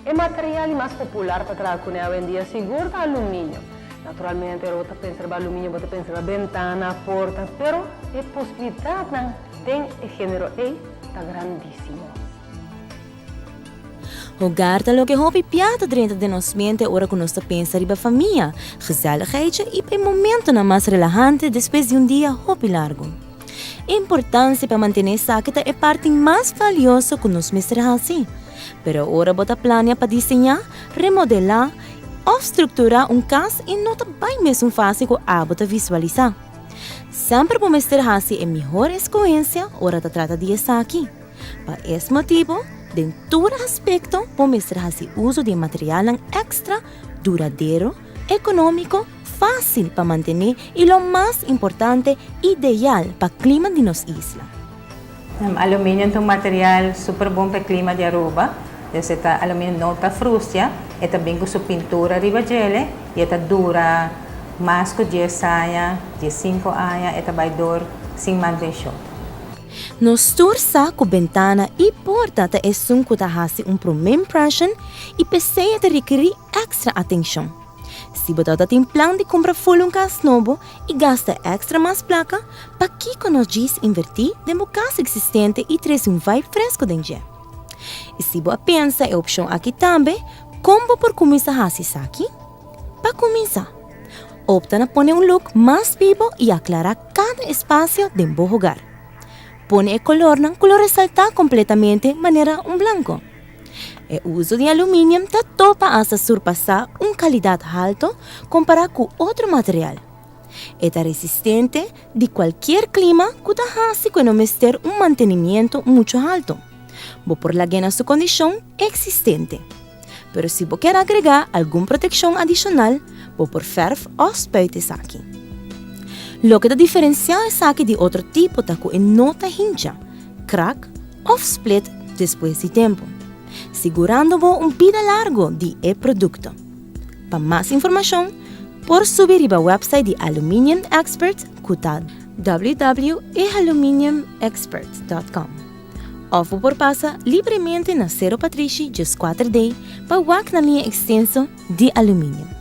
El material más popular para trabalhar hoje em dia seguro é alumínio. Naturalmente, eu vou pensar em alumínio, vou pensar em ventana, porta, pero a possibilidade tem o gênero está grandíssimo. Hogar é o que hobby piata dentro de nosso mente ora que nós pensa riba família, gezelligheid e para momento na mais relajante depois de dia hobby largo. A importância para manter sakita é parte mais valiosa que nós mestramos assim. Pero ora bota plania para desenhar, remodelar ou estruturar casa e não tá bem mesmo fácil que a bota visualizar. Sempre para mostrar assim é melhor escolha ora trata de essa aqui. Para esse motivo, de todo aspecto, para mostrar assim uso de material extra, duradouro, econômico, fácil para manter e o mais importante, ideal para o clima de nossa isla. Alumínio é um material super bom para o clima de Aruba. Alumínio não está frustia, é também com sua pintura riba gele, e é dura mais que 10 anos, 15 anos, é também dura sem manutenção. Nos tursa com ventana e porta é sunco da hasi primeira impressão e precisa de requerir extra atenção. Se você tem plano de comprar full casa novo e gasta extra mais placa, para que nós diz invertir de uma casa existente e trazer vibe fresco dentro. E se você pensa em opção aqui também, como por começar a fazer aqui? Para começar, opta na pôr look mais vivo e aclarar cada espaço de um lugar. Põe o color resaltar completamente maneira branco. O uso de alumínio está topa a surpassar qualidade alta comparado com outro material. É resistente de qualquer clima que está quando ter mantenimento muito alto. Vou por lá na sua condição existente. Pero se você quer agregar alguma proteção adicional, vou por ferro ou spouts aqui. Lo que diferencia essa aqui de outro tipo tá que não tá hincha, crack ou split depois de tempo, segurando-vos vida largo de produto. Para mais informação, por subir para o website de Aluminium Expert, que tá www.aluminiumexpert.com. Ou por passar livremente na Cerro Patrici, just 4D, para o na linha extenso de alumínio.